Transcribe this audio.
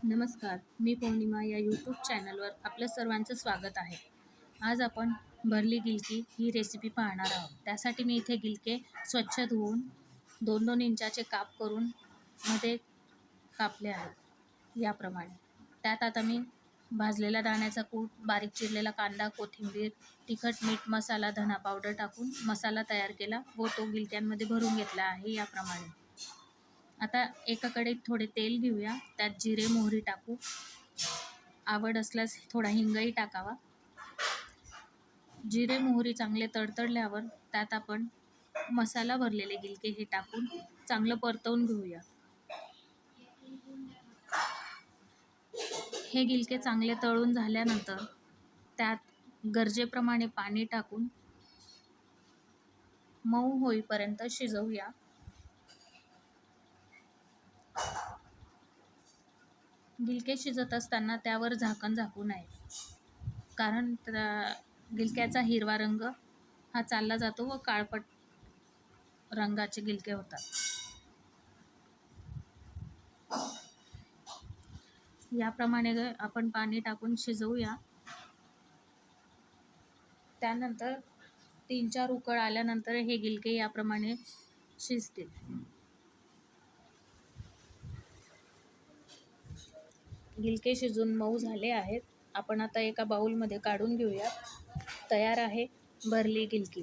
नमस्कार, मी पौर्णिमा या यूट्यूब चॅनलवर आपलं सर्वांचं स्वागत आहे. आज आपण भरली गिलकी ही रेसिपी पाहणार आहोत. त्यासाठी मी इथे गिलके स्वच्छ धुवून 2-2 इंचाचे काप करून मध्ये कापले आहेत याप्रमाणे. त्यात आता मी भाजलेला दाण्याचा कूट, बारीक चिरलेला कांदा, कोथिंबीर, तिखट, मीठ, मसाला, धना पावडर टाकून मसाला तयार केला व तो गिलक्यांमध्ये भरून घेतला आहे याप्रमाणे. आता एका कढईत थोडे तेल घेऊया. त्यात जिरे, मोहरी टाकू. आवड असल्यास थोडा हिंगही टाकावा. जिरे, मोहरी चांगले तडतडल्यावर त्यात आपण मसाला भरलेले गिलके हे टाकून चांगलं परतवून घेऊया. हे गिलके चांगले तळून झाल्यानंतर त्यात गरजेप्रमाणे पाणी टाकून मऊ होईपर्यंत शिजवूया. गिलके शिजत असताना त्यावर झाकण झाकू नये, कारण गिलक्याचा हिरवा रंग हा चालला जातो व काळपट रंगाचे गिलके होतात. याप्रमाणे आपण पाणी टाकून शिजवूया. त्यानंतर 3-4 उकळ आल्यानंतर हे गिलके याप्रमाणे शिजतील. गिलके शिजून मऊ झाले आहेत. आपण आता एका बाउलमध्ये काढून घेऊया. तयार आहे भरली गिलकी.